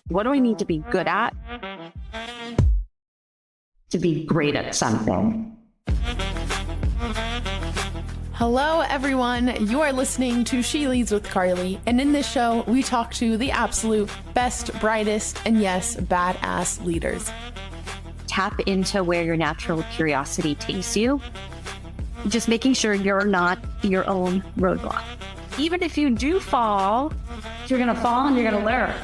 What do I need to be good at to be great at something? Hello, everyone. You are listening to She Leads with Carly. And in this show, we talk to the absolute best, brightest, and yes, badass leaders. Tap into where your natural curiosity takes you. Just making sure you're not your own roadblock. Even if you do fall, you're going to fall and you're going to learn.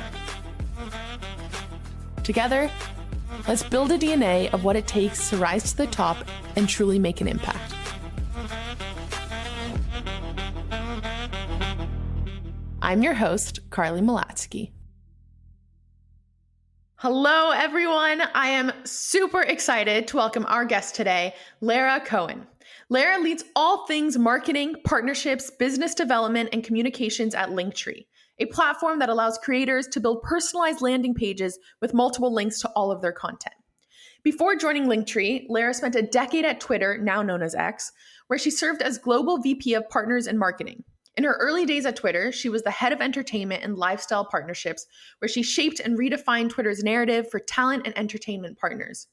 Together, let's build a DNA of what it takes to rise to the top and truly make an impact. I'm your host, Carly Malatsky. Hello, everyone. I am super excited to welcome our guest today, Lara Cohen. Lara leads all things marketing, partnerships, business development, and communications at Linktree, a platform that allows creators to build personalized landing pages with multiple links to all of their content. Before joining Linktree, Lara spent a decade at Twitter, now known as X, where she served as Global VP of Partners and Marketing. In her early days at Twitter, she was the head of entertainment and lifestyle partnerships, where she shaped and redefined Twitter's narrative for talent and entertainment partners.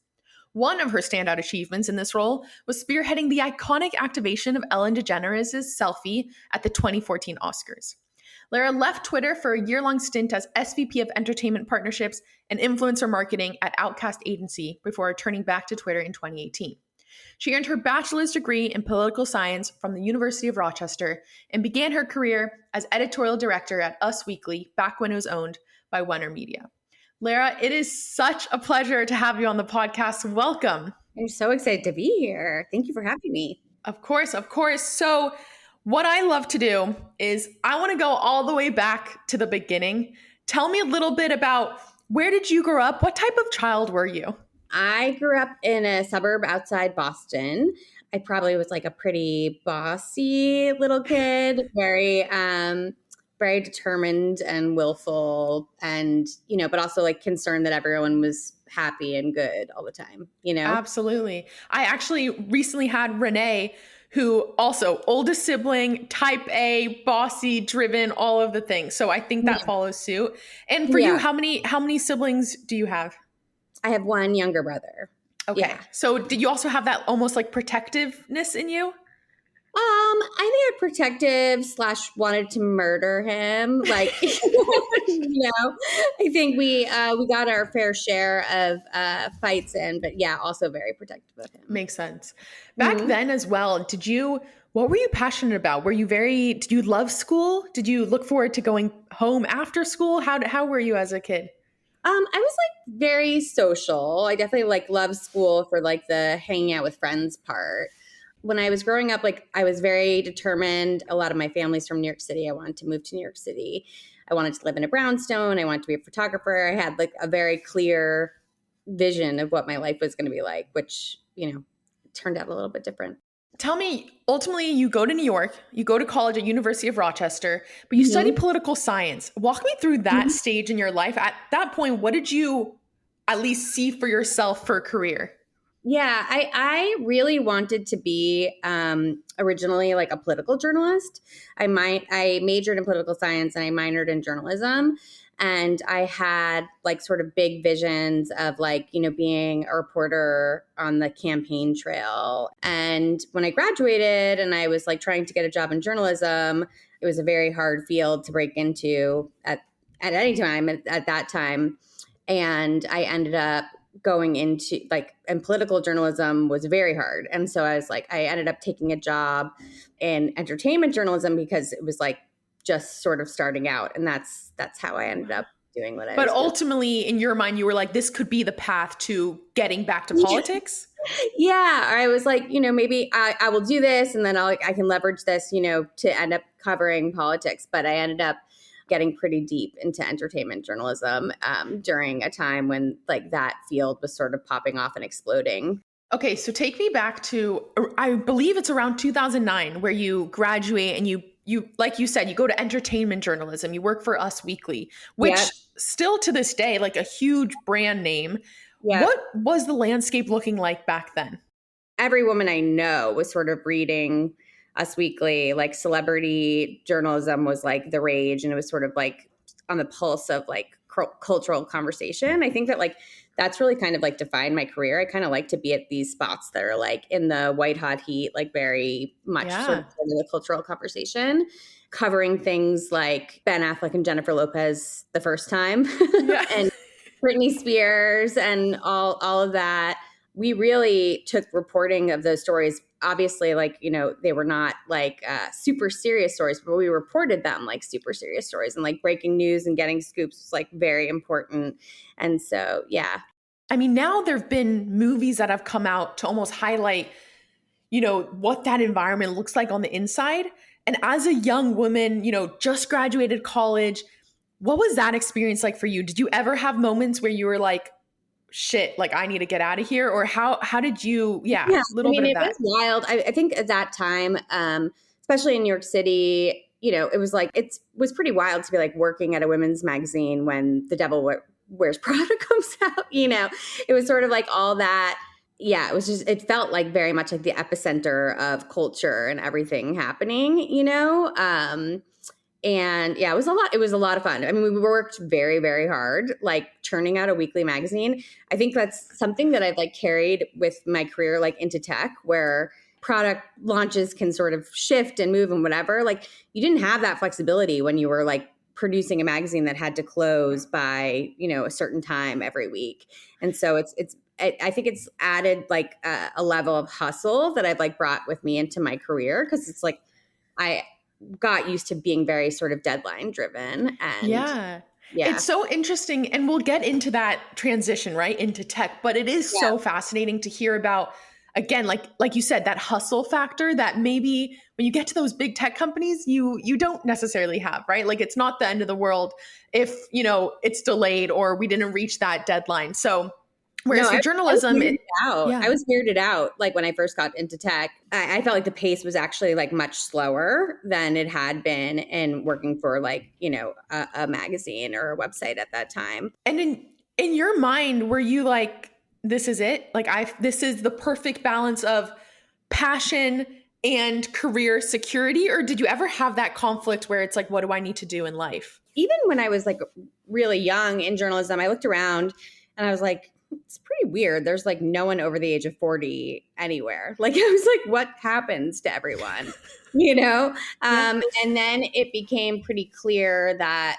One of her standout achievements in this role was spearheading the iconic activation of Ellen DeGeneres' Selfie at the 2014 Oscars. Lara left Twitter for a year-long stint as SVP of Entertainment Partnerships and Influencer Marketing at Outcast Agency before returning back to Twitter in 2018. She earned her bachelor's degree in political science from the University of Rochester and began her career as editorial director at Us Weekly back when it was owned by Wenner Media. Lara, it is such a pleasure to have you on the podcast. Welcome. I'm so excited to be here. Thank you for having me. Of course, of course. So what I love to do is I want to go all the way back to the beginning. Tell me a little bit about where did you grow up? What type of child were you? I grew up in a suburb outside Boston. I probably was like a pretty bossy little kid, very determined and willful and, but also like concerned that everyone was happy and good all the time, Absolutely. I actually recently had Renee, who also oldest sibling, type A, bossy, driven, all of the things. So I think that follows suit. And for you, how many siblings do you have? I have one younger brother. Okay. Yeah. So did you also have that almost like protectiveness in you? I think I'm protective / wanted to murder him. Like, I think we got our fair share of fights in, but yeah, also very protective of him. Makes sense. Back then as well, what were you passionate about? Did you love school? Did you look forward to going home after school? How were you as a kid? I was like very social. I definitely loved school for like the hanging out with friends part. When I was growing up, I was very determined. A lot of my family's from New York City. I wanted to move to New York City. I wanted to live in a brownstone. I wanted to be a photographer. I had a very clear vision of what my life was going to be like, which, turned out a little bit different. Tell me, ultimately, you go to New York, you go to college at University of Rochester, but you study political science. Walk me through that stage in your life. At that point, what did you at least see for yourself for a career? Yeah, I really wanted to be originally like a political journalist. I majored in political science and I minored in journalism. And I had sort of big visions of being a reporter on the campaign trail. And when I graduated and I was trying to get a job in journalism, it was a very hard field to break into at any time at that time. And I ended up going into and political journalism was very hard. And so I ended up taking a job in entertainment journalism because it was just sort of starting out. And that's how I ended up doing what I was doing. But ultimately in your mind, you were this could be the path to getting back to politics. Yeah. I was maybe I will do this and then I can leverage this, to end up covering politics. But I ended up getting pretty deep into entertainment journalism during a time when that field was sort of popping off and exploding. Okay, so take me back to, I believe it's around 2009 where you graduate and you like you said, you go to entertainment journalism, you work for Us Weekly, which still to this day, a huge brand name. Yeah. What was the landscape looking like back then? Every woman I know was sort of reading Us Weekly, like celebrity journalism was like the rage, and it was sort of like on the pulse of like cultural conversation. I think that like that's really kind of like defined my career. I kind of like to be at these spots that are like in the white hot heat, like very much sort of in the cultural conversation, covering things like Ben Affleck and Jennifer Lopez the first time and Britney Spears and all of that. We really took reporting of those stories. Obviously, like, you know, they were not like super serious stories, but we reported them like super serious stories, and like breaking news and getting scoops was like very important. And so, yeah. I mean, now there've been movies that have come out to almost highlight, you know, what that environment looks like on the inside. And as a young woman, you know, just graduated college, what was that experience like for you? Did you ever have moments where you were like, shit, like I need to get out of here? Or how did you, yeah, a little bit of that. It was wild. I think at that time, especially in New York City, you know, it was like, it was pretty wild to be like working at a women's magazine when The Devil Wears Prada comes out, you know. It was sort of like all that. Yeah, it was just, it felt like very much like the epicenter of culture and everything happening, you know. And yeah, it was a lot of fun. I mean, we worked very, very hard, like churning out a weekly magazine. I think that's something that I've like carried with my career, like into tech, where product launches can sort of shift and move and whatever. Like you didn't have that flexibility when you were like producing a magazine that had to close by, you know, a certain time every week. And so I think it's added like a level of hustle that I've like brought with me into my career. Cause it's like, I got used to being very sort of deadline driven. And yeah. It's so interesting. And we'll get into that transition, right, into tech, but it is so fascinating to hear about, again, like you said, that hustle factor that maybe when you get to those big tech companies, you don't necessarily have, right? Like it's not the end of the world if, you know, it's delayed or we didn't reach that deadline. So whereas for journalism, I was weirded out. Like when I first got into tech, I felt like the pace was actually like much slower than it had been in working for like, you know, a magazine or a website at that time. And in your mind, were you like, this is it? Like this is the perfect balance of passion and career security? Or did you ever have that conflict where it's like, what do I need to do in life? Even when I was like really young in journalism, I looked around and I was like, it's pretty weird. There's like no one over the age of 40 anywhere. Like I was like, what happens to everyone? You know? And then it became pretty clear that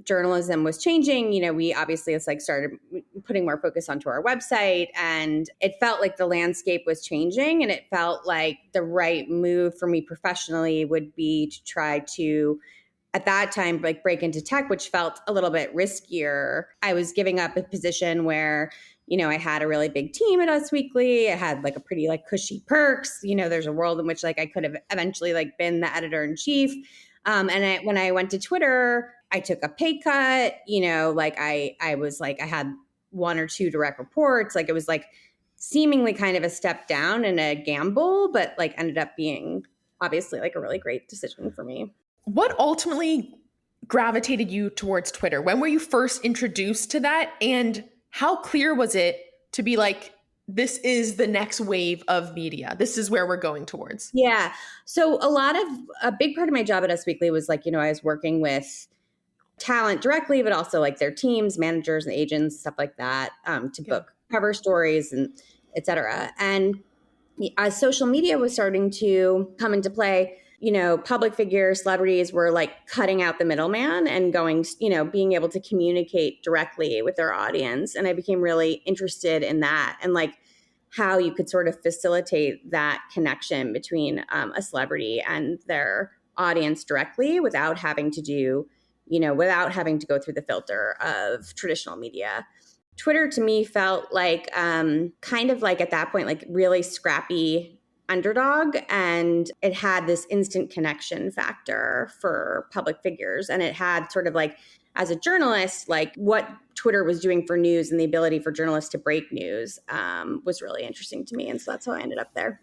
journalism was changing. You know, we obviously it's like started putting more focus onto our website, and it felt like the landscape was changing, and it felt like the right move for me professionally would be to try to, at that time, like break into tech, which felt a little bit riskier. I was giving up a position where, you know, I had a really big team at Us Weekly. I had like a pretty like cushy perks. You know, there's a world in which like I could have eventually like been the editor in chief. When I went to Twitter, I took a pay cut. You know, like I was like, I had 1 or 2 direct reports. Like it was like seemingly kind of a step down and a gamble, but like ended up being obviously like a really great decision for me. What ultimately gravitated you towards Twitter? When were you first introduced to that? And how clear was it to be like, this is the next wave of media. This is where we're going towards. Yeah. So a big part of my job at Us Weekly was like, you know, I was working with talent directly, but also like their teams, managers and agents, stuff like that, to book cover stories and et cetera. And as social media was starting to come into play, you know, public figures, celebrities were like cutting out the middleman and going, you know, being able to communicate directly with their audience. And I became really interested in that and like how you could sort of facilitate that connection between a celebrity and their audience directly without having to go through the filter of traditional media. Twitter to me felt like kind of like at that point, like really scrappy underdog, and it had this instant connection factor for public figures. And it had sort of like, as a journalist, like what Twitter was doing for news and the ability for journalists to break news was really interesting to me. And so that's how I ended up there.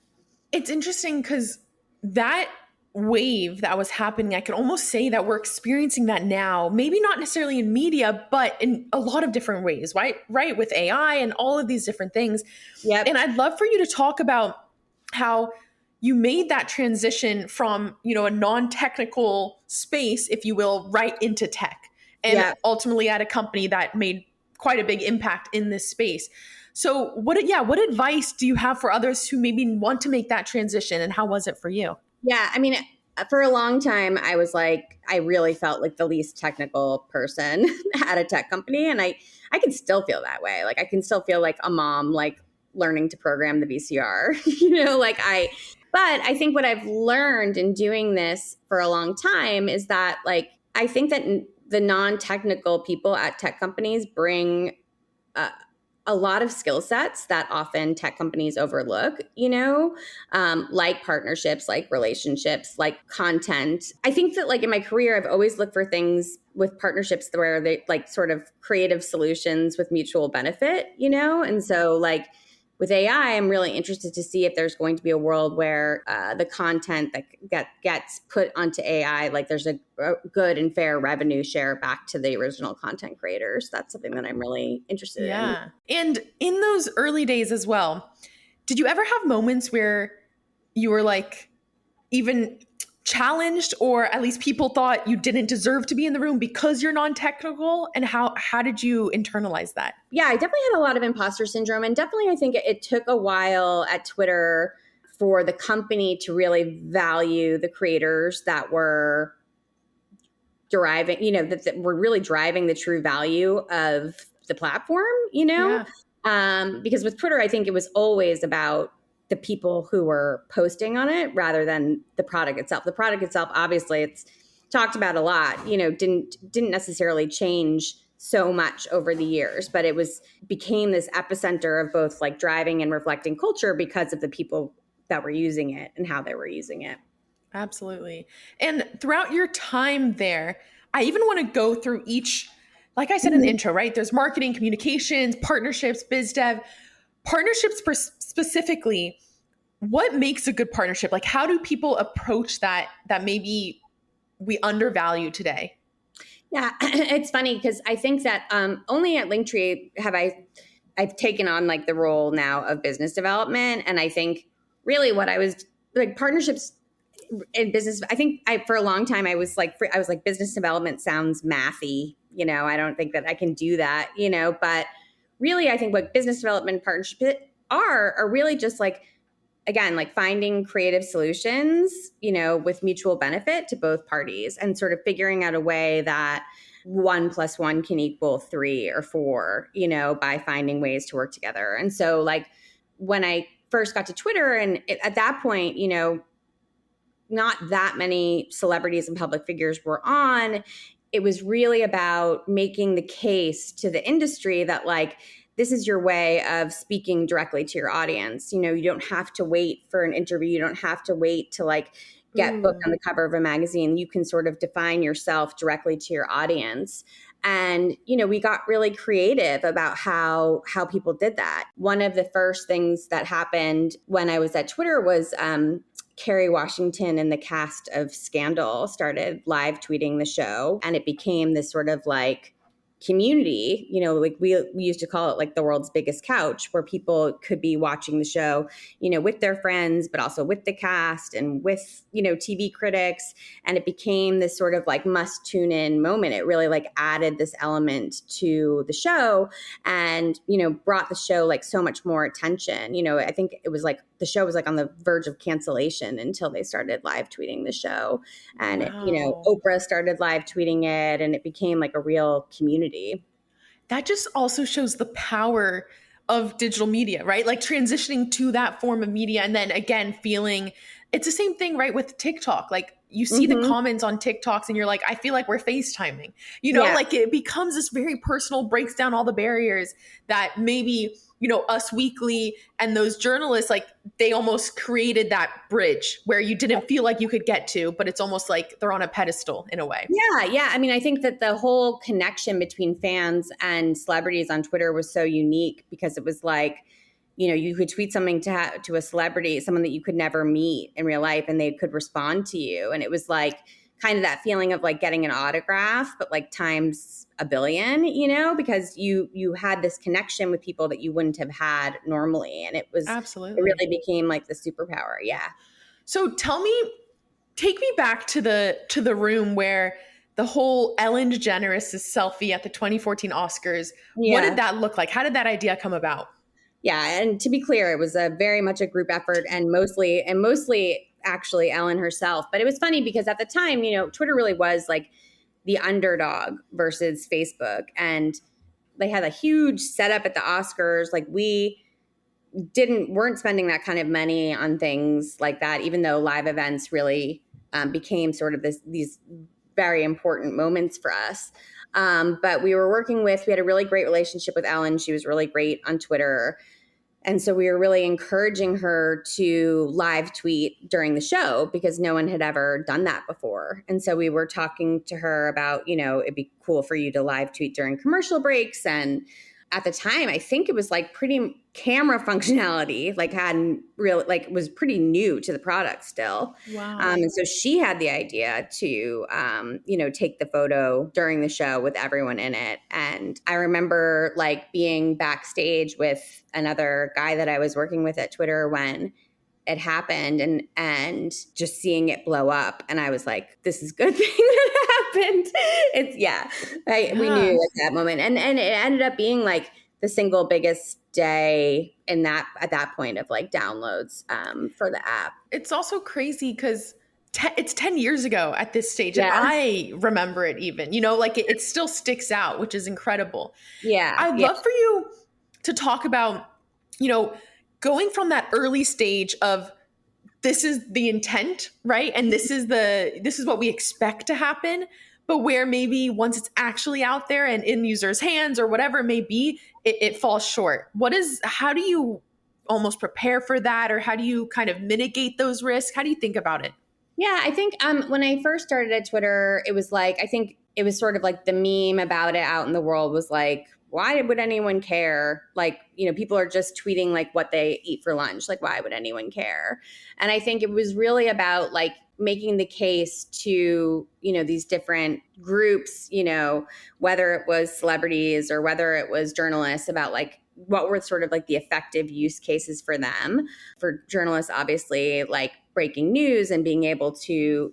It's interesting because that wave that was happening, I could almost say that we're experiencing that now, maybe not necessarily in media, but in a lot of different ways, right? With AI and all of these different things. Yep. And I'd love for you to talk about how you made that transition from, a non-technical space, if you will, right into tech, and ultimately at a company that made quite a big impact in this space. So what advice do you have for others who maybe want to make that transition, and how was it for you? Yeah, I mean, for a long time, I was like, I really felt like the least technical person at a tech company. And I can still feel that way. Like, I can still feel like a mom, like learning to program the VCR, but I think what I've learned in doing this for a long time is that, like, I think that the non-technical people at tech companies bring a lot of skill sets that often tech companies overlook, like partnerships, like relationships, like content. I think that, like, in my career, I've always looked for things with partnerships where they like sort of creative solutions with mutual benefit, And so, like, with AI, I'm really interested to see if there's going to be a world where the content that gets put onto AI, like, there's a good and fair revenue share back to the original content creators. That's something that I'm really interested in. Yeah. And in those early days as well, did you ever have moments where you were like even challenged, or at least people thought you didn't deserve to be in the room because you're non-technical? And how did you internalize that? Yeah, I definitely had a lot of imposter syndrome. And definitely, I think it took a while at Twitter for the company to really value the creators that were deriving, that were really driving the true value of the platform, Yeah. Because with Twitter, I think it was always about the people who were posting on it rather than the product itself. The product itself, obviously, it's talked about a lot, didn't necessarily change so much over the years, but it became this epicenter of both, like, driving and reflecting culture because of the people that were using it and how they were using it. Absolutely. And throughout your time there, I even want to go through each, like I said in the intro, right? There's marketing, communications, partnerships, biz dev. Partnerships specifically, what makes a good partnership? Like, how do people approach that maybe we undervalue today? Yeah, it's funny because I think that only at Linktree have I've taken on, like, the role now of business development. And I think really what I was like, partnerships in business, I think for a long time I was like business development sounds mathy, I don't think that I can do that, but really I think what business development and partnerships are really just, like, again, like, finding creative solutions, with mutual benefit to both parties, and sort of figuring out a way that 1 + 1 can equal 3 or 4, by finding ways to work together. And so, like, when I first got to Twitter, and at that point, not that many celebrities and public figures were on, it was really about making the case to the industry that, like, this is your way of speaking directly to your audience. You don't have to wait for an interview. You don't have to wait to, like, get booked on the cover of a magazine. You can sort of define yourself directly to your audience. And, we got really creative about how people did that. One of the first things that happened when I was at Twitter was Kerry Washington and the cast of Scandal started live tweeting the show, and it became this sort of, like, community, like we used to call it, like, the world's biggest couch, where people could be watching the show, with their friends, but also with the cast and with, TV critics. And it became this sort of, like, must tune in moment. It really, like, added this element to the show and, brought the show, like, so much more attention. I think it was like the show was, like, on the verge of cancellation until they started live tweeting the show. And, Wow. Oprah started live tweeting it, and it became, like, a real community. That just also shows the power of digital media, right? Like, transitioning to that form of media, and then again feeling it's the same thing, right? With TikTok, like, you see the comments on TikToks and you're like, I feel like we're FaceTiming, like, it becomes this very personal, breaks down all the barriers that maybe, Us Weekly and those journalists, like, they almost created that bridge where you didn't feel like you could get to, but it's almost like they're on a pedestal in a way. Yeah. I mean, I think that the whole connection between fans and celebrities on Twitter was so unique because it was like, you could tweet something to a celebrity, someone that you could never meet in real life, and they could respond to you. And it was like kind of that feeling of, like, getting an autograph, but, like, times a billion, because you had this connection with people that you wouldn't have had normally. And it was Absolutely. It really became, like, the superpower. Yeah. So take me back to the room where the whole Ellen DeGeneres' selfie at the 2014 Oscars. Yeah. What did that look like? How did that idea come about? Yeah, and to be clear, it was a very much a group effort, and mostly actually Ellen herself. But it was funny because at the time, Twitter really was like the underdog versus Facebook, and they had a huge setup at the Oscars. Like we weren't spending that kind of money on things like that, even though live events really became sort of these very important moments for us. But we had a really great relationship with Ellen. She was really great on Twitter. And so we were really encouraging her to live tweet during the show because no one had ever done that before. And so we were talking to her about, it'd be cool for you to live tweet during commercial breaks. And at the time, I think it was like pretty camera functionality, was pretty new to the product still. Wow. And so she had the idea to, take the photo during the show with everyone in it. And I remember being backstage with another guy that I was working with at Twitter when it happened and just seeing it blow up. And I was like, this is a good thing that happened. We knew at that moment. And it ended up being like the single biggest day at that point of downloads for the app. It's also crazy because it's 10 years ago at this stage. Yeah. And I remember it even, it still sticks out, which is incredible. Yeah. I'd love for you to talk about, going from that early stage of this is the intent, right? And this is what we expect to happen. But where maybe once it's actually out there and in users' hands or whatever it may be, it falls short. How do you almost prepare for that? Or how do you kind of mitigate those risks? How do you think about it? Yeah, I think when I first started at Twitter, it was I think it was sort of like the meme about it out in the world was like, why would anyone care? People are just tweeting what they eat for lunch. Why would anyone care? And I think it was really about making the case to, these different groups, whether it was celebrities or whether it was journalists about what were sort of the effective use cases for them. For journalists, obviously, breaking news and being able to,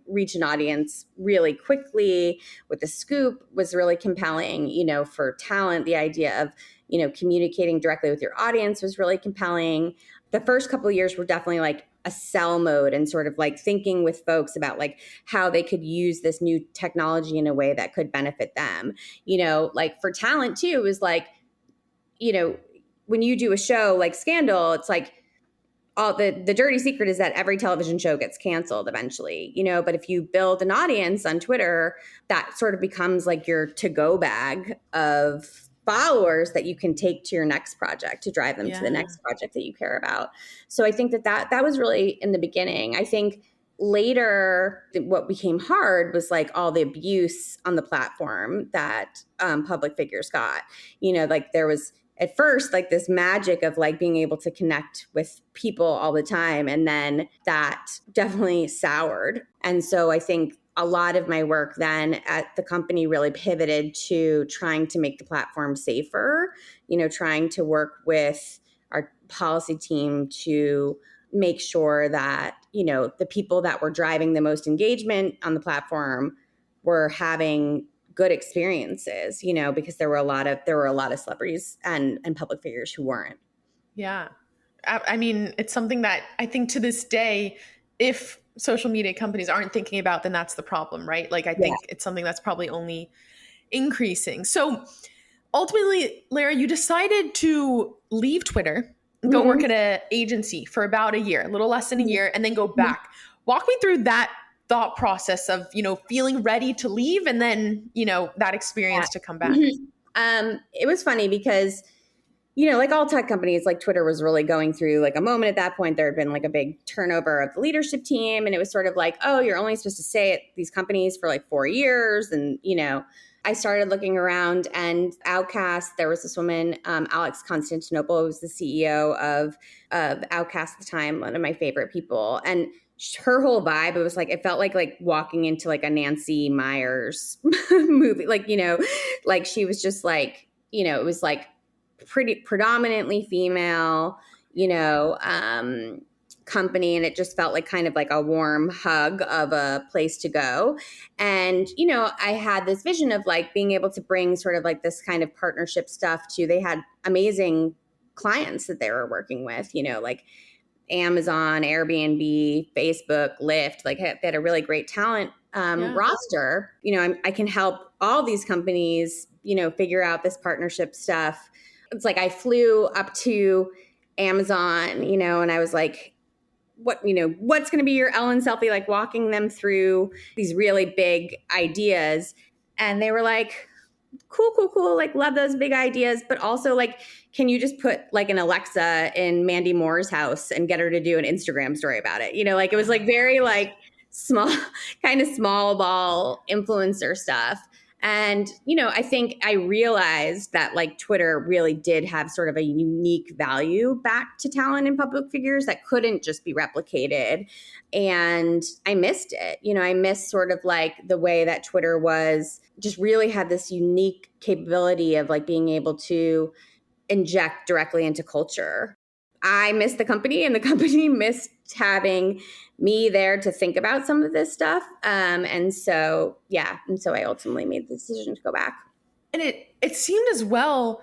reach an audience really quickly with a scoop was really compelling. For talent, the idea of, communicating directly with your audience was really compelling. The first couple of years were definitely a sell mode and sort of thinking with folks about how they could use this new technology in a way that could benefit them. For talent too, it was when you do a show like Scandal, it's all the dirty secret is that every television show gets canceled eventually, but if you build an audience on Twitter, that sort of becomes your to-go bag of followers that you can take to your next project to drive them to the next project that you care about. So I think that was really in the beginning. I think later what became hard was all the abuse on the platform that public figures got. There was at first this magic of being able to connect with people all the time, and then that definitely soured. And so I think a lot of my work then at the company really pivoted to trying to make the platform safer, trying to work with our policy team to make sure that, the people that were driving the most engagement on the platform were having good experiences, because there were a lot of celebrities and public figures who weren't. Yeah. I mean, it's something that I think to this day, if social media companies aren't thinking about, then that's the problem, right? I think it's something that's probably only increasing. So ultimately, Lara, you decided to leave Twitter and go work at an agency for about a year, a little less than a year, and then go back. Walk me through that thought process of, feeling ready to leave and then, that experience to come back. It was funny because, all tech companies, Twitter was really going through a moment at that point. There had been a big turnover of the leadership team. And it was sort of oh, you're only supposed to stay at these companies for 4 years. And, I started looking around, and Outcast, there was this woman, Alex Constantinople, who was the CEO of Outcast at the time, one of my favorite people. And her whole vibe, it was it felt like walking into a Nancy Meyers movie. She was just it was pretty predominantly female, company, and it just felt like kind of like a warm hug of a place to go. And, I had this vision of like being able to bring sort of like this kind of partnership stuff they had amazing clients that they were working with, like Amazon, Airbnb, Facebook, Lyft, like they had a really great talent roster. I can help all these companies, figure out this partnership stuff. It's like I flew up to Amazon, and I was like, what's going to be your Ellen Selfie, like walking them through these really big ideas. And they were like, cool. Like, love those big ideas. But also like, can you just put like an Alexa in Mandy Moore's house and get her to do an Instagram story about it? Like it was like very like small, kind of small ball influencer stuff. And, I think I realized that like Twitter really did have sort of a unique value back to talent and public figures that couldn't just be replicated. And I missed it. I missed sort of like the way that Twitter was just really had this unique capability of like being able to inject directly into culture. I missed the company, and the company missed having me there to think about some of this stuff. And so I ultimately made the decision to go back. And it seemed as well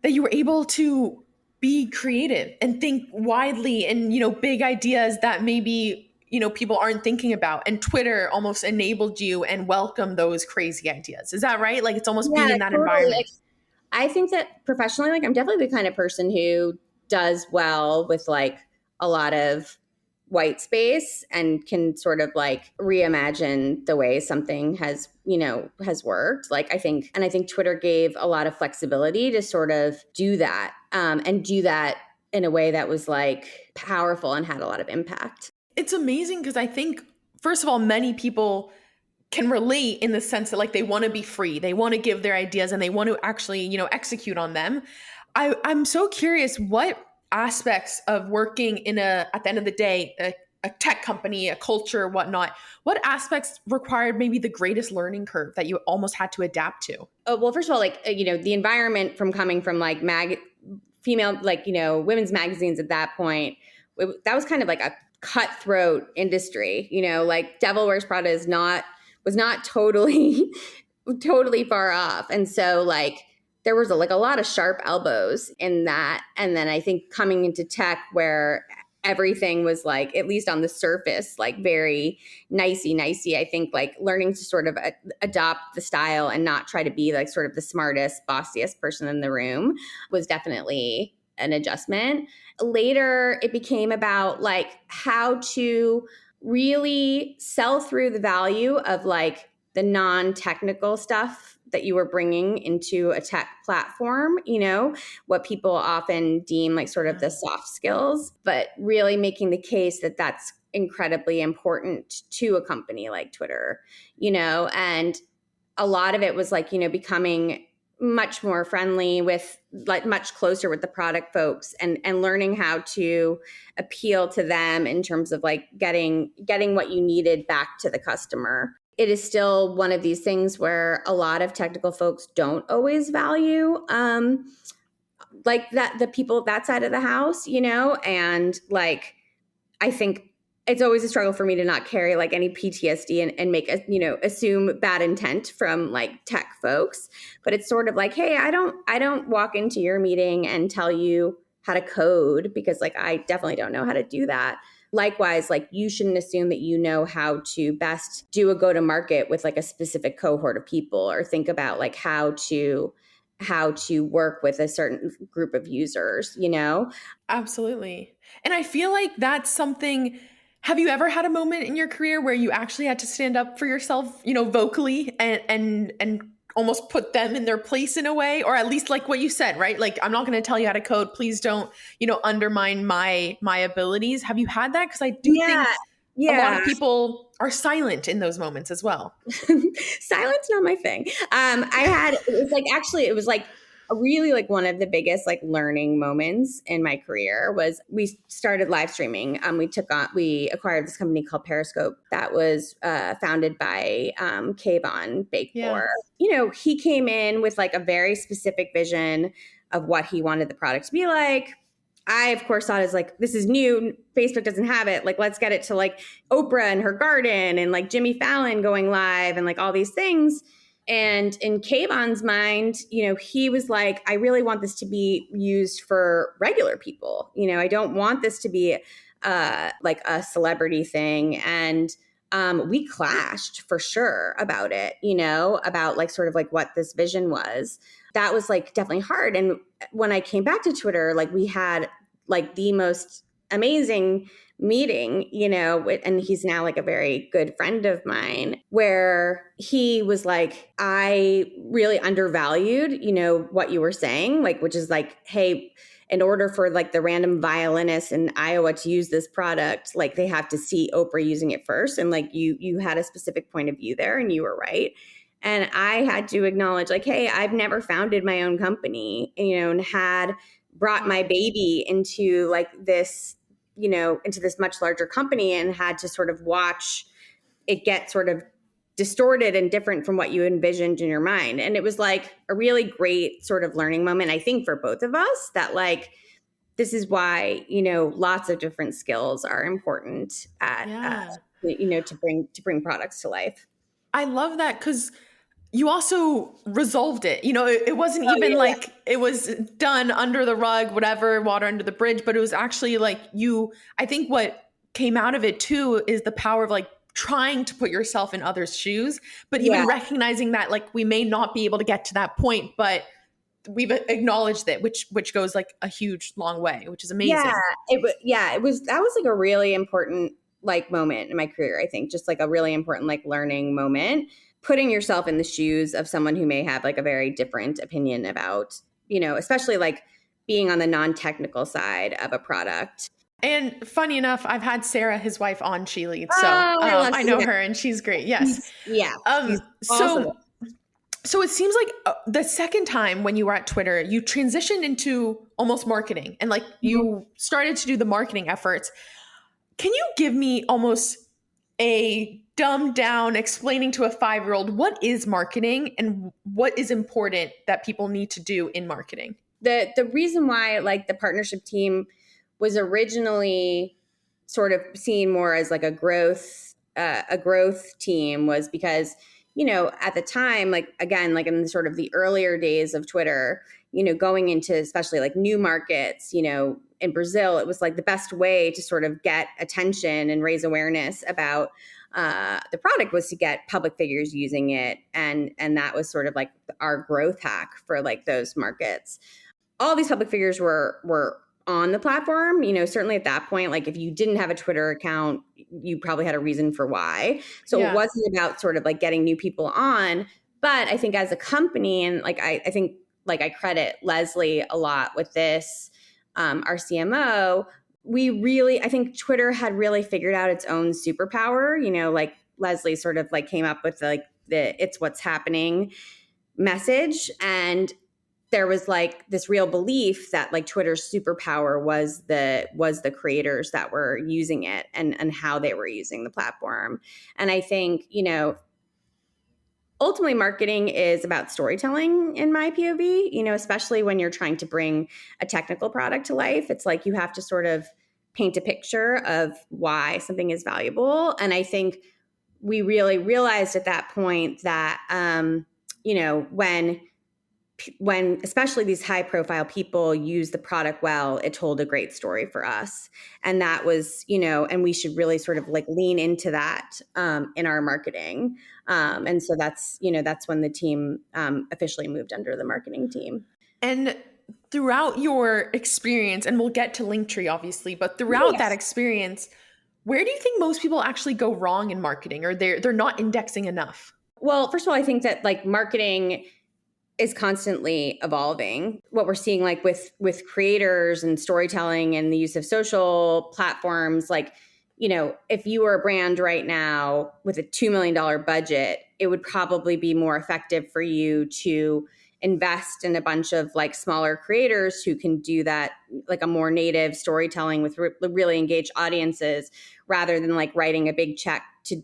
that you were able to be creative and think widely and, big ideas that maybe, people aren't thinking about. And Twitter almost enabled you and welcomed those crazy ideas. Is that right? Like it's almost being in that environment. Like, I think that professionally, like I'm definitely the kind of person who does well with like a lot of white space and can sort of like reimagine the way something has worked. Like I think Twitter gave a lot of flexibility to sort of do that and do that in a way that was like powerful and had a lot of impact. It's amazing because I think, first of all, many people can relate in the sense that like they want to be free. They want to give their ideas and they want to actually, execute on them. I'm so curious what aspects of working at the end of the day, a tech company, a culture, whatnot, what aspects required maybe the greatest learning curve that you almost had to adapt to? Oh, well, first of all, like, the environment from coming from like female, like, women's magazines at that point, that was kind of like a cutthroat industry, like Devil Wears Prada was not totally far off. And so like, there was a lot of sharp elbows in that. And then I think coming into tech where everything was like, at least on the surface, like very nicey. I think like learning to sort of adopt the style and not try to be like sort of the smartest, bossiest person in the room was definitely an adjustment. Later, it became about like how to really sell through the value of like the non-technical stuff that you were bringing into a tech platform, what people often deem like sort of the soft skills, but really making the case that that's incredibly important to a company like Twitter, and a lot of it was like, becoming much more friendly with like much closer with the product folks and learning how to appeal to them in terms of like getting what you needed back to the customer. It is still one of these things where a lot of technical folks don't always value like that the people that side of the house, and like I think it's always a struggle for me to not carry like any PTSD and make assume bad intent from like tech folks. But it's sort of like, hey, I don't walk into your meeting and tell you how to code because like I definitely don't know how to do that. Likewise, like you shouldn't assume that you know how to best do a go-to-market with like a specific cohort of people or think about like how to work with a certain group of users, Absolutely. And I feel like that's something. Have you ever had a moment in your career where you actually had to stand up for yourself, vocally and almost put them in their place in a way, or at least like what you said, right? Like, I'm not going to tell you how to code. Please don't, undermine my abilities. Have you had that? Because I do think a lot of people are silent in those moments as well. Silent's not my thing. It was like really like one of the biggest like learning moments in my career was we started live streaming. We acquired this company called Periscope that was founded by Kayvon Bakebour. Yeah. He came in with like a very specific vision of what he wanted the product to be like. I, of course, thought is like, this is new. Facebook doesn't have it. Like, let's get it to like Oprah and her garden and like Jimmy Fallon going live and like all these things. And in Kayvon's mind, he was like, I really want this to be used for regular people. I don't want this to be like a celebrity thing. And we clashed for sure about it, about like sort of like what this vision was. That was like definitely hard. And when I came back to Twitter, like we had like the most amazing meeting, and he's now like a very good friend of mine, where he was like, I really undervalued, what you were saying, like, which is like, hey, in order for like the random violinist in Iowa to use this product, like they have to see Oprah using it first. And like you had a specific point of view there and you were right. And I had to acknowledge like, hey, I've never founded my own company, and had brought my baby into like this, into this much larger company and had to sort of watch it get sort of distorted and different from what you envisioned in your mind. And it was like a really great sort of learning moment, I think, for both of us, that like, this is why, lots of different skills are important to bring products to life. I love that, because you also resolved it. It wasn't even like it was done under the rug, whatever, water under the bridge, but it was actually like I think what came out of it too is the power of like trying to put yourself in others' shoes, but even recognizing that like we may not be able to get to that point, but we've acknowledged it, which goes like a huge long way, which is amazing. That was like a really important like moment in my career. I think just like a really important like learning moment, putting yourself in the shoes of someone who may have like a very different opinion about, especially like being on the non-technical side of a product. And funny enough, I've had Sarah, his wife, on She Leads. So I know her and she's great. Yes. Yeah. Awesome. So it seems like the second time when you were at Twitter, you transitioned into almost marketing and like you started to do the marketing efforts. Can you give me almost a dumbed down explaining to a 5-year-old what is marketing and what is important that people need to do in marketing? The reason why like the partnership team was originally sort of seen more as like a growth team was because, at the time, like, again, like in sort of the earlier days of Twitter, going into especially like new markets, in Brazil, it was like the best way to sort of get attention and raise awareness about the product was to get public figures using it. And that was sort of like our growth hack for like those markets. All these public figures were on the platform, certainly at that point, like if you didn't have a Twitter account, you probably had a reason for why. So It wasn't about sort of like getting new people on. But I think as a company, and like I think like I credit Leslie a lot with this, our CMO, I think Twitter had really figured out its own superpower, like Leslie sort of like came up with like the "it's what's happening" message. And there was like this real belief that like Twitter's superpower was the creators that were using it and how they were using the platform. And I think, ultimately marketing is about storytelling in my POV, especially when you're trying to bring a technical product to life. It's like you have to sort of paint a picture of why something is valuable. And I think we really realized at that point that, when especially these high profile people use the product well, it told a great story for us. And that was, and we should really sort of like lean into that in our marketing. And so that's when the team officially moved under the marketing team. And throughout your experience, and we'll get to Linktree obviously, but throughout that experience, where do you think most people actually go wrong in marketing, or they're not indexing enough? Well, first of all, I think that like marketing is constantly evolving. What we're seeing like with creators and storytelling and the use of social platforms, like, if you were a brand right now with a $2 million budget, it would probably be more effective for you to invest in a bunch of like smaller creators who can do that, like a more native storytelling with really engaged audiences, rather than like writing a big check to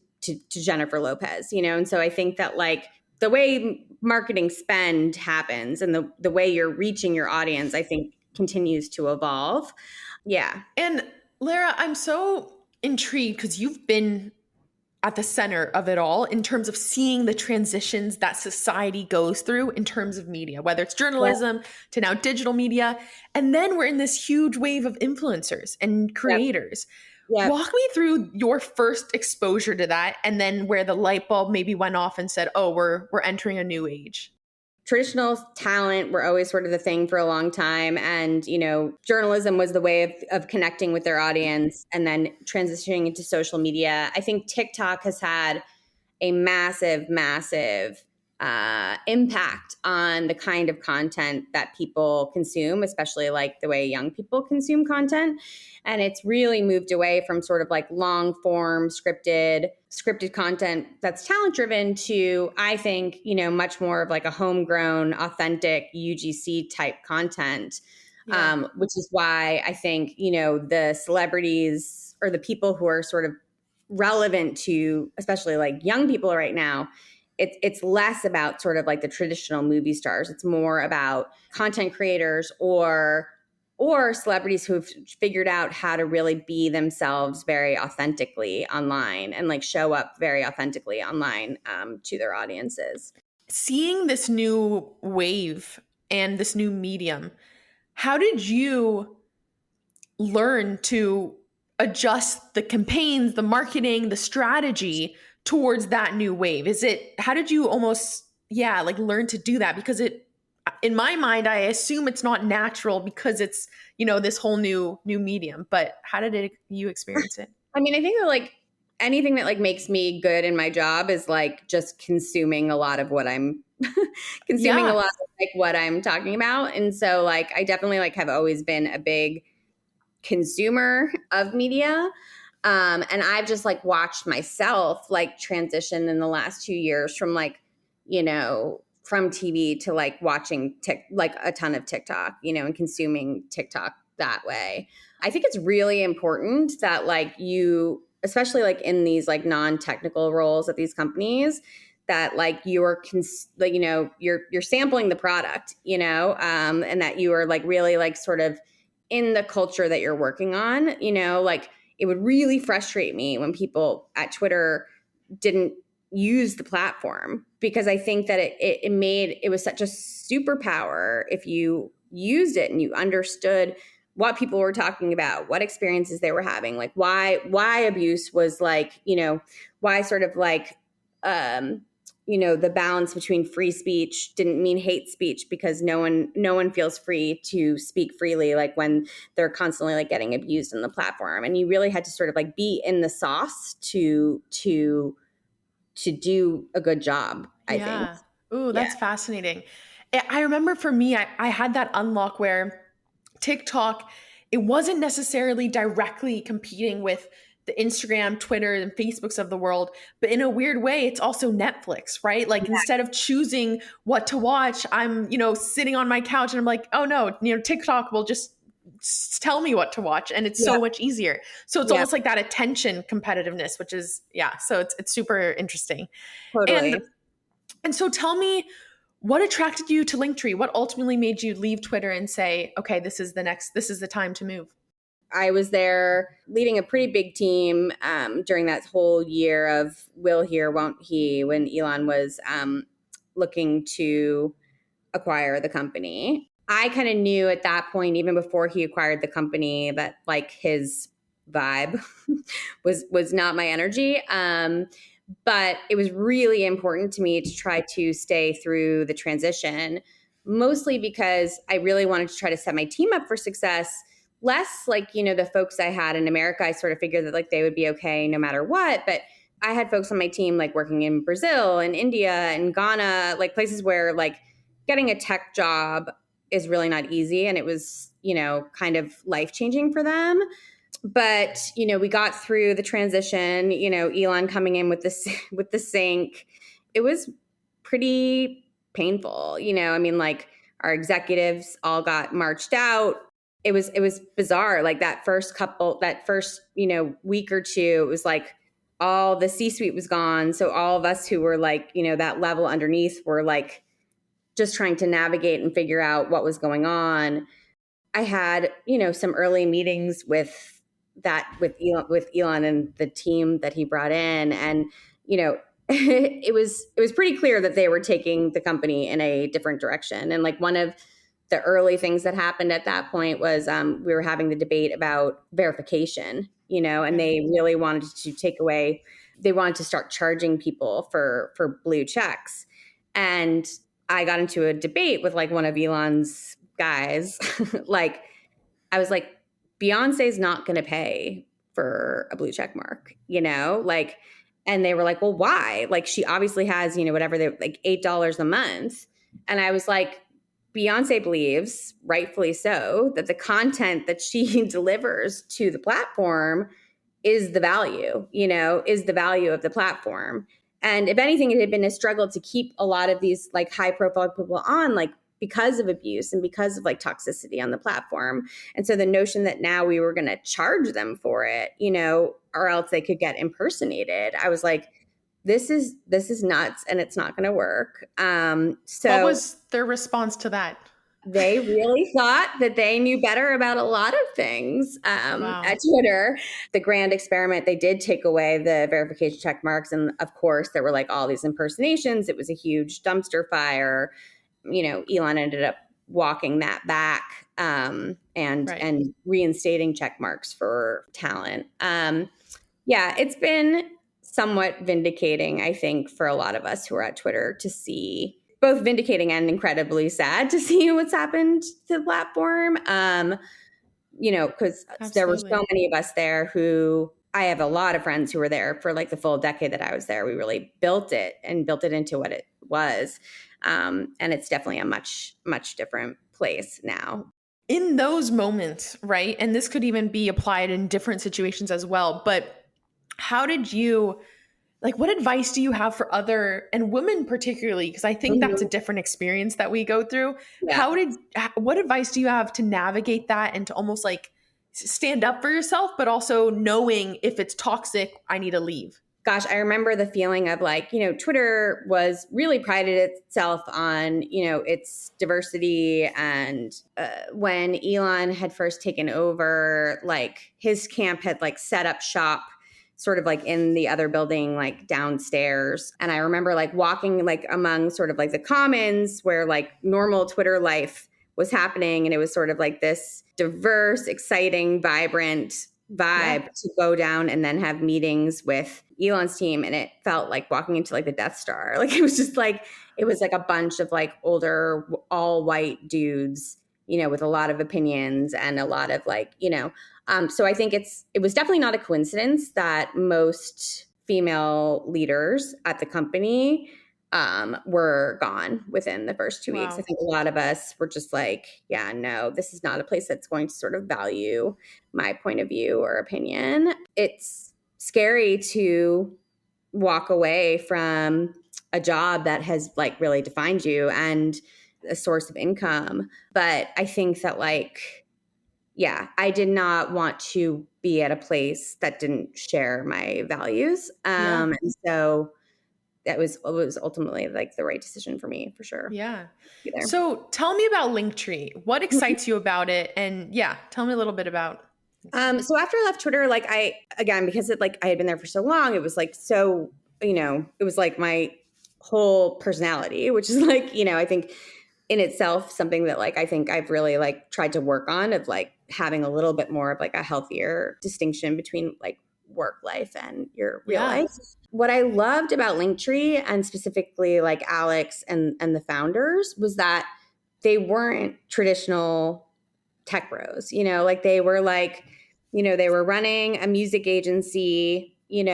Jennifer Lopez, And so I think that like the way marketing spend happens and the way you're reaching your audience, I think continues to evolve. Yeah. And Lara, I'm so intrigued because you've been at the center of it all in terms of seeing the transitions that society goes through in terms of media, whether it's journalism to now digital media. And then we're in this huge wave of influencers and creators. Yep. Walk me through your first exposure to that and then where the light bulb maybe went off and said, oh, we're entering a new age. Traditional talent were always sort of the thing for a long time. And, journalism was the way of connecting with their audience and then transitioning into social media. I think TikTok has had a massive, massive impact on the kind of content that people consume, especially like the way young people consume content. And it's really moved away from sort of like long form scripted content that's talent driven to, I think, much more of like a homegrown, authentic UGC type content, which is why I think, the celebrities or the people who are sort of relevant to, especially like young people right now, it's less about sort of like the traditional movie stars. It's more about content creators or celebrities who've figured out how to really be themselves very authentically online and like show up very authentically online to their audiences. Seeing this new wave and this new medium, how did you learn to adjust the campaigns, the marketing, the strategy towards that new wave? How did you almost, learn to do that? Because in my mind, I assume it's not natural because it's, this whole new medium, but how did you experience it? I mean, I think that like anything that like makes me good in my job is like just consuming a lot of what I'm consuming a lot of like what I'm talking about. And so like, I definitely like have always been a big consumer of media. And I've just like watched myself like transition in the last 2 years from like, from TV to like watching like a ton of TikTok, and consuming TikTok that way. I think it's really important that like you, especially like in these like non-technical roles at these companies, that like you're you're sampling the product, and that you are like really like sort of in the culture that you're working on, like it would really frustrate me when people at Twitter didn't use the platform, because I think that it was such a superpower if you used it and you understood what people were talking about, what experiences they were having, like why abuse was like, why sort of like, the balance between free speech didn't mean hate speech, because no one feels free to speak freely, like when they're constantly like getting abused on the platform. And you really had to sort of like be in the sauce to do a good job, I think. Ooh, that's fascinating. I remember for me, I had that unlock where TikTok, it wasn't necessarily directly competing with the Instagram, Twitter, and Facebooks of the world, but in a weird way, it's also Netflix, right? Like instead of choosing what to watch, I'm, sitting on my couch and I'm like, oh no, TikTok will just tell me what to watch, and it's so much easier. So it's almost like that attention competitiveness, which is so it's super interesting. Totally. And so tell me, what attracted you to Linktree? What ultimately made you leave Twitter and say, okay, this is the time to move? I was there leading a pretty big team during that whole year of will he or won't he, when Elon was looking to acquire the company. I kind of knew at that point, even before he acquired the company, that like his vibe was not my energy. But it was really important to me to try to stay through the transition, mostly because I really wanted to try to set my team up for success. Less like, the folks I had in America, I sort of figured that like they would be okay no matter what. But I had folks on my team like working in Brazil and India and Ghana, like places where like getting a tech job is really not easy. And it was, kind of life-changing for them. But, we got through the transition, Elon coming in with the sync. It was pretty painful. I mean, like our executives all got marched out. It was bizarre. Like that first week or two, it was like all the C-suite was gone. So all of us who were like, that level underneath were like just trying to navigate and figure out what was going on. I had, some early meetings with Elon and the team that he brought in. And, it was pretty clear that they were taking the company in a different direction. And like one of the early things that happened at that point was we were having the debate about verification, and they really wanted to they wanted to start charging people for blue checks. And I got into a debate with like one of Elon's guys. Like, I was like, Beyonce's not going to pay for a blue check mark, like, and they were like, well, why? Like, she obviously has, whatever, they like $8 a month. And I was like, Beyonce believes, rightfully so, that the content that she delivers to the platform is the value, is the value of the platform. And if anything, it had been a struggle to keep a lot of these like high profile people on, like, because of abuse and because of like toxicity on the platform. And so the notion that now we were going to charge them for it, or else they could get impersonated, I was like, this is nuts, and it's not going to work. So what was their response to that? They really thought that they knew better about a lot of things at Twitter. The grand experiment, they did take away the verification check marks. And of course, there were like all these impersonations. It was a huge dumpster fire. Elon ended up walking that back and reinstating check marks for talent. It's been somewhat vindicating, I think, for a lot of us who are at Twitter to see, both vindicating and incredibly sad to see what's happened to the platform. Because there were so many of us there who, I have a lot of friends who were there for like the full decade that I was there. We really built it into what it was. And it's definitely a much, much different place now. In those moments, right? And this could even be applied in different situations as well. But how did you, like, what advice do you have for other, and women particularly, because I think that's a different experience that we go through. Yeah. What advice do you have to navigate that and to almost like stand up for yourself, but also knowing if it's toxic, I need to leave? Gosh, I remember the feeling of like, Twitter was really prided itself on, its diversity. And when Elon had first taken over, like his camp had like set up shop sort of like in the other building, like downstairs. And I remember like walking like among sort of like the commons where like normal Twitter life was happening. And it was sort of like this diverse, exciting, vibrant vibe to go down and then have meetings with Elon's team. And it felt like walking into like the Death Star. Like it was just like, it was like a bunch of like older, all white dudes, with a lot of opinions and a lot of like, so I think it was definitely not a coincidence that most female leaders at the company were gone within the first 2 weeks. I think a lot of us were just like, yeah, no, this is not a place that's going to sort of value my point of view or opinion. It's scary to walk away from a job that has like really defined you and a source of income. But I think that like, I did not want to be at a place that didn't share my values. And so it was ultimately like the right decision for me, for sure. Yeah. So tell me about Linktree. What excites you about it? And tell me a little bit about. So after I left Twitter, like because I had been there for so long, it was like, so, it was like my whole personality, which is like, I think in itself, something that like, I think I've really like tried to work on, of like having a little bit more of like a healthier distinction between like work life and your real life. What I loved about Linktree, and specifically like Alex and the founders, was that they weren't traditional tech bros, like they were like, they were running a music agency, in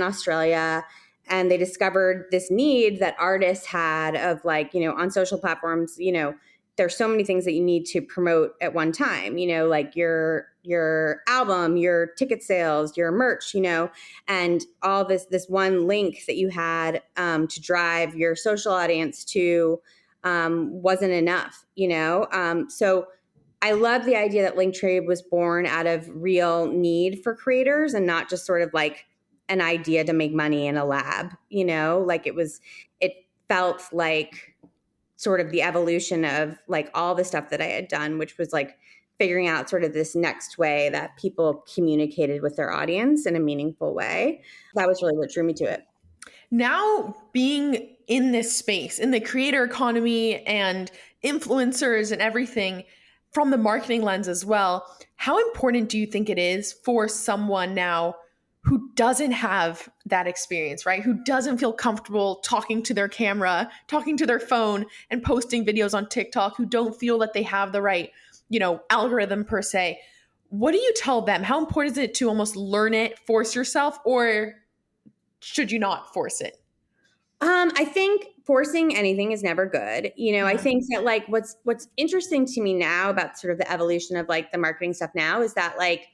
Australia. And they discovered this need that artists had of like, on social platforms, there's so many things that you need to promote at one time, like your album, your ticket sales, your merch, and all this one link that you had to drive your social audience to wasn't enough, So I love the idea that Linktree was born out of real need for creators and not just sort of like an idea to make money in a lab, like it felt like sort of the evolution of like all the stuff that I had done, which was like figuring out sort of this next way that people communicated with their audience in a meaningful way. That was really what drew me to it. Now being in this space, in the creator economy and influencers and everything from the marketing lens as well, how important do you think it is for someone now who doesn't have that experience, right? Who doesn't feel comfortable talking to their camera, talking to their phone and posting videos on TikTok, who don't feel that they have the right, algorithm per se. What do you tell them? How important is it to almost learn it, force yourself, or should you not force it? I think forcing anything is never good. I think that like what's interesting to me now about sort of the evolution of like the marketing stuff now is that like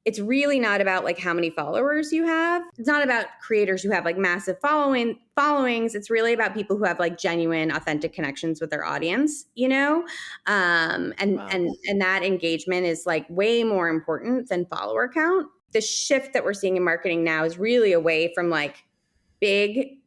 it's really not about like how many followers you have. It's not about creators who have like massive followings. It's really about people who have like genuine, authentic connections with their audience, and that engagement is like way more important than follower count. The shift that we're seeing in marketing now is really away from like big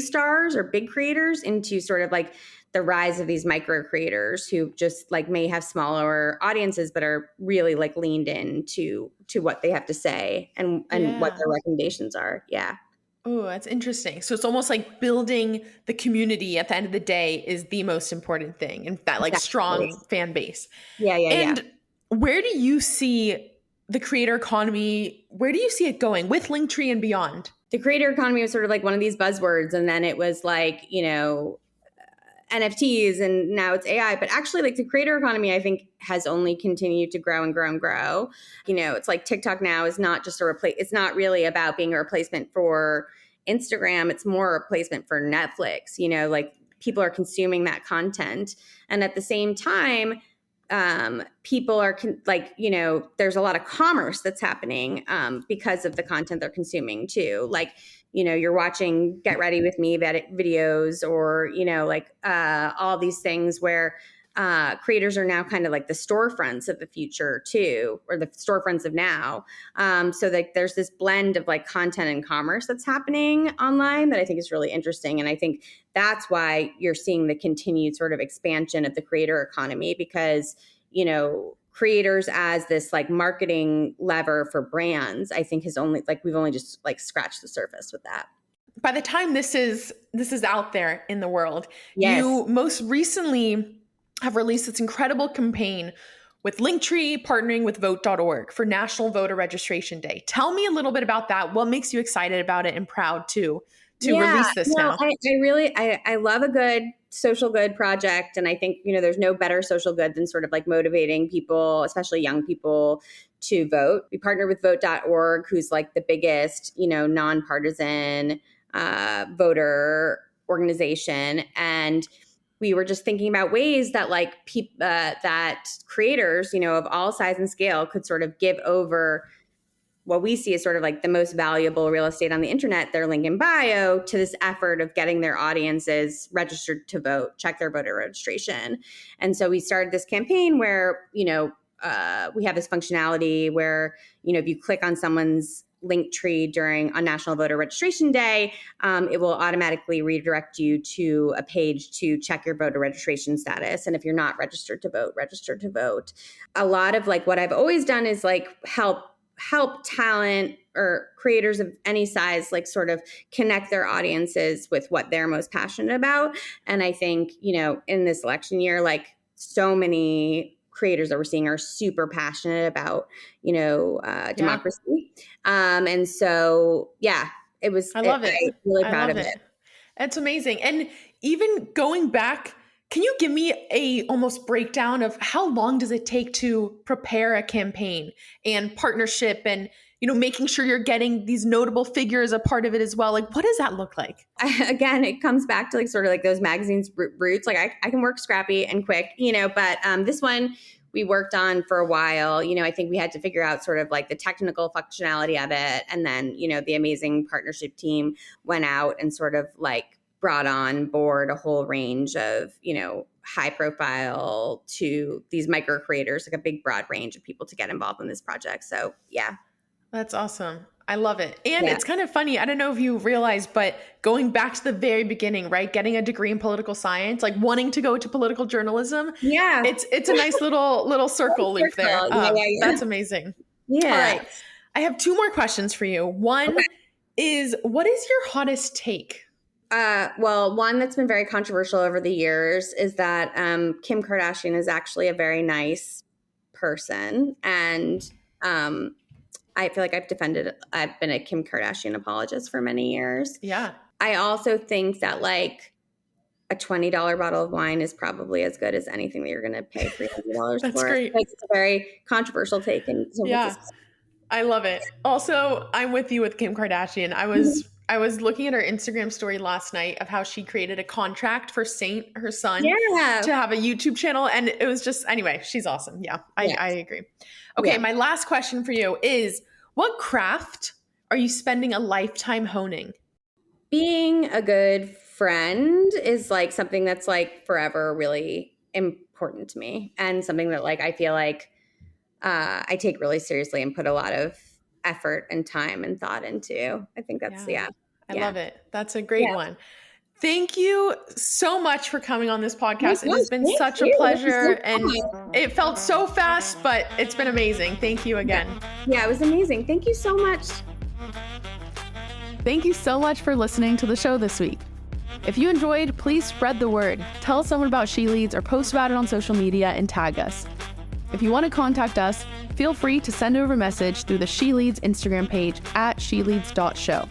stars or big creators into sort of like the rise of these micro creators who just like may have smaller audiences, but are really like leaned in to what they have to say and what their recommendations are. Yeah. Oh, that's interesting. So it's almost like building the community at the end of the day is the most important thing, and that like strong fan base. Yeah. Where do you see the creator economy? Where do you see it going with Linktree and beyond? The creator economy was sort of like one of these buzzwords, and then it was like, NFTs, and now it's AI. But actually, like the creator economy, I think has only continued to grow and grow and grow. It's like TikTok now is not just it's not really about being a replacement for Instagram. It's more a replacement for Netflix. Like people are consuming that content. And at the same time, people are there's a lot of commerce that's happening because of the content they're consuming too. Like, you're watching Get Ready With Me videos, or, all these things where creators are now kind of like the storefronts of the future too, or the storefronts of now. So that there's this blend of like content and commerce that's happening online that I think is really interesting. And I think that's why you're seeing the continued sort of expansion of the creator economy, because, creators as this like marketing lever for brands, I think we've only just like scratched the surface with that. By the time this is out there in the world, yes. You most recently have released this incredible campaign with Linktree partnering with vote.org for National Voter Registration Day. Tell me a little bit about that. What makes you excited about it and proud to release this now? I love a good social good project. And I think, there's no better social good than sort of like motivating people, especially young people, to vote. We partner with vote.org, who's like the biggest, nonpartisan voter organization. And we were just thinking about ways that like that creators, of all size and scale could sort of give over what we see as sort of like the most valuable real estate on the internet, their link in bio, to this effort of getting their audiences registered to vote, check their voter registration. And so we started this campaign where, we have this functionality where, if you click on someone's Linktree on National Voter Registration Day, it will automatically redirect you to a page to check your voter registration status. And if you're not registered to vote, register to vote. A lot of like what I've always done is like help talent or creators of any size, like sort of connect their audiences with what they're most passionate about. And I think, in this election year, like so many creators that we're seeing are super passionate about, democracy. And so, it was, I love it. I'm really proud of it. It's amazing. And even going back, can you give me a almost breakdown of how long does it take to prepare a campaign and partnership and, making sure you're getting these notable figures a part of it as well? Like, what does that look like? Again, it comes back to like sort of like those magazines roots. Like I can work scrappy and quick, but this one we worked on for a while. I think we had to figure out sort of like the technical functionality of it. And then, the amazing partnership team went out and sort of like brought on board a whole range of, high profile to these micro creators, like a big broad range of people to get involved in this project. So, yeah. That's awesome. I love it. And it's kind of funny. I don't know if you realize, but going back to the very beginning, right? Getting a degree in political science, like wanting to go to political journalism. Yeah. It's a nice little circle loop there. That's amazing. Yeah. All right. I have 2 more questions for you. One is, what is your hottest take? Well, one that's been very controversial over the years is that Kim Kardashian is actually a very nice person. And I feel like I've been a Kim Kardashian apologist for many years. Yeah. I also think that like a $20 bottle of wine is probably as good as anything that you're going to pay $300 That's for. great. It's a very controversial take. I love it. Also, I'm with you with Kim Kardashian. I was looking at her Instagram story last night of how she created a contract for Saint, her son, to have a YouTube channel. And it was just, anyway, she's awesome. Yeah, I agree. Okay, my last question for you is, what craft are you spending a lifetime honing? Being a good friend is like something that's like forever really important to me, and something that like I feel like I take really seriously and put a lot of effort and time and thought into. I think that's I love it. That's a great one. Thank you so much for coming on this podcast. It has been such a pleasure, and it felt so fast, but it's been amazing. Thank you again. Yeah, it was amazing. Thank you so much. Thank you so much for listening to the show this week. If you enjoyed, please spread the word. Tell someone about She Leads or post about it on social media and tag us. If you want to contact us, feel free to send over a message through the She Leads Instagram page at sheleads.show.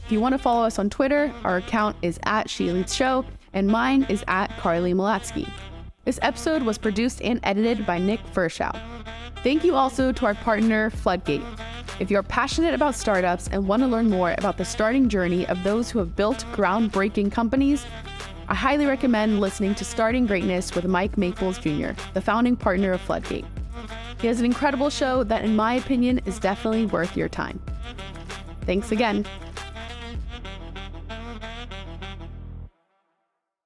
If you want to follow us on Twitter, our account is @SheLeadsShow, and mine is @CarlyMalatsky. This episode was produced and edited by Nick Verschow. Thank you also to our partner, Floodgate. If you're passionate about startups and want to learn more about the starting journey of those who have built groundbreaking companies, I highly recommend listening to Starting Greatness with Mike Maples Jr., the founding partner of Floodgate. He has an incredible show that, in my opinion, is definitely worth your time. Thanks again.